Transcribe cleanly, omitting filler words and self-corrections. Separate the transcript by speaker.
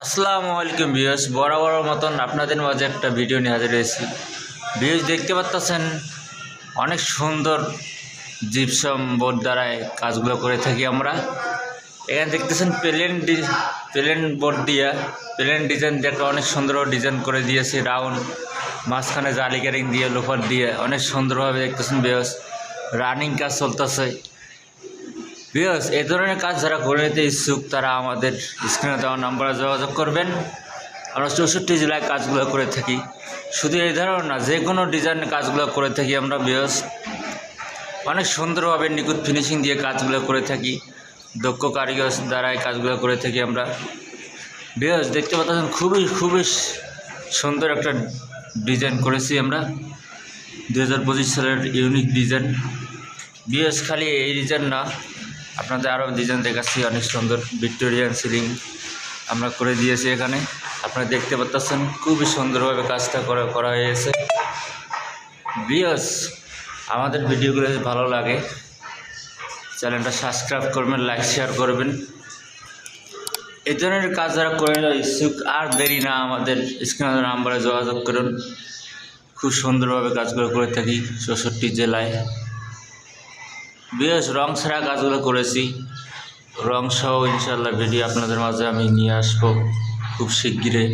Speaker 1: আসসালামু আলাইকুম ভিউয়ার্স, বরাবর মতন আপনাদের মাঝে একটা ভিডিও নিয়ে হাজির হয়েছি। ভিউয়ার্স, দেখতে পাচ্ছেন অনেক সুন্দর জিপসাম বোর্ড দ্বারায় কাজগুলো করে থাকি আমরা। এখানে দেখতেছেন প্লেন বোর্ড দিয়ে প্লেন ডিজাইন দিয়ে একটা অনেক সুন্দর ডিজাইন করে দিয়েছি। রাউন্ড মাঝখানে জালি ক্যারিং দিয়ে লোফার দিয়ে অনেক সুন্দরভাবে দেখতেছেন ভিউয়ার্স। রানিং কাজ চলতেছে ভিউয়ার্স। এই ধরনের কাজ যারা করে নিতে ইচ্ছুক তারা আমাদের স্ক্রিনে দেওয়া নাম্বারে যোগাযোগ করবেন। আমরা 64 জেলায় কাজগুলো করে থাকি। শুধু এই ধরনের না, যে কোনো ডিজাইনের কাজগুলো করে থাকি আমরা ভিউয়ার্স। অনেক সুন্দরভাবে নিখুঁত ফিনিশিং দিয়ে কাজগুলো করে থাকি। দক্ষ কারিগর দ্বারাই কাজগুলো করে থাকি আমরা ভিউয়ার্স। দেখতে পাচ্ছেন খুবই সুন্দর একটা ডিজাইন করেছি আমরা। 2025 সালের ইউনিক ডিজাইন ভিউয়ার্স। খালি এই ডিজাইন না, আপনাদের আরও ডিজাইন দেখাচ্ছি। অনেক সুন্দর ভিক্টোরিয়ান সিলিং আমরা করে দিয়েছি এখানে। আপনারা দেখতে পাচ্ছেন খুবই সুন্দরভাবে কাজটা করা হয়েছে ভিউয়ার্স। আমাদের ভিডিওগুলো যদি ভালো লাগে চ্যানেলটা সাবস্ক্রাইব করবেন, লাইক শেয়ার করবেন। এই ধরনের কাজ যারা করে ইচ্ছুক আর দেরি না, আমাদের স্ক্রিনের নাম্বারে যোগাযোগ করুন। খুব সুন্দরভাবে কাজগুলো করে থাকি 64 জেলায় ভিউয়ার্স। রং ছাড়া কাজগুলো করেছি, রং সহ ইনশাআল্লাহ ভিডিও আপনাদের মাঝে আমি নিয়ে আসবো খুব শিগগিরই।